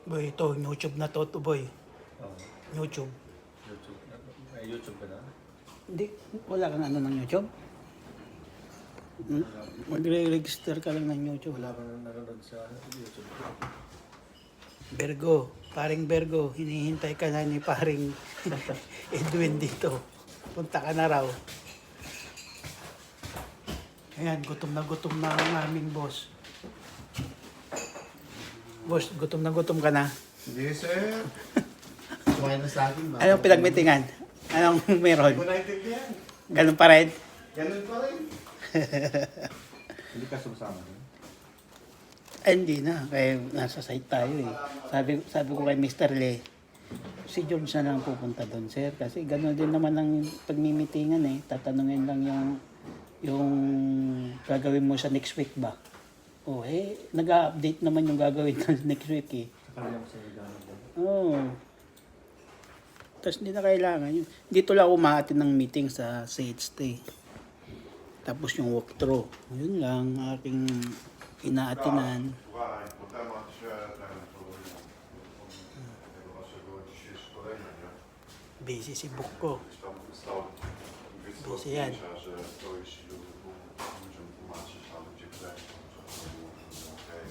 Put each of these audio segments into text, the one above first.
Boy, ito, YouTube na to, boy. Oo. YouTube. YouTube. May YouTube ka na? Hindi, wala kang ano ng YouTube? Magre-register ka lang ng YouTube. Wala ka na nanonood sa YouTube. Bergo, paring Bergo, hinihintay ka na ni paring Edwin dito. Punta ka na raw. Ayan, gutom na ang aming boss. Boss, gutom ka na. Hindi, sir. Sumayin na sa akin ba? Anong pinagmitingan? Anong meron? Hindi ko naintindihan. Ganun pa rin? Ganun pa rin. Hindi ka sumasama doon? Ay, hindi na. Kaya nasa site tayo eh. Sabi ko kay Mr. Le, si George na lang pupunta doon, sir. Kasi gano'n din naman ang pagmimitingan eh. Tatanungin lang yung gagawin mo sa next week ba? Oh, eh, nag-update naman yung gagawin next week eh. Sa kanila mo sa Regano doon? Oo. Tapos hindi na kailangan yun. Dito lang umaatin ng meeting sa Sage. Tapos yung walkthrough. Yun lang, aking inaatinan. Słuchaj, bo temat się ten, tego naszego dzisiejszego szkolenia, nie? Busy si Book ko. Gdzieś tam stał wysyłał Busy yan. zdjęcia, że to jeśli ludziom tłumaczyć, a ludzie klęczą, że to było okej.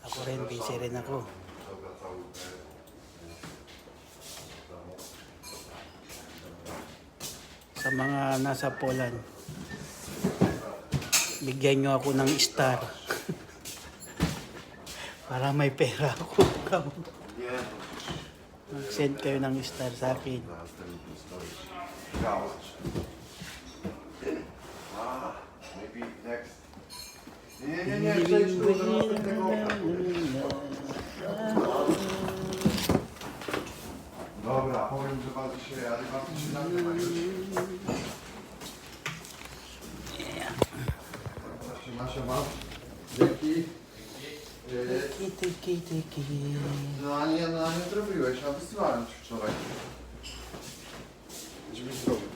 Ako rin, busy rin ako. Dobra, cały Sa mga nasa Poland, bigyan nyo ako ng star. Para may pera ako. Nie, Send kayo ng star sa akin. na ten stoisz. Gałąź. Maybe next. Nie, przejdź tu do następnego okna. Dobra, powiem, że bardzo się, ale bardzo się nagrywa już. Siema. Dzięki. Tiki. No a nie zrobiłeś, a wysyłałem ci wczoraj. Żeby zrobił.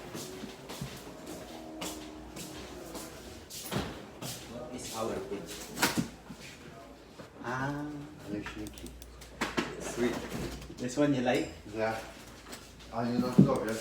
It's our food. Ah, Leśniki. Sweet. This one you like? Nie. A nie na zdrowie.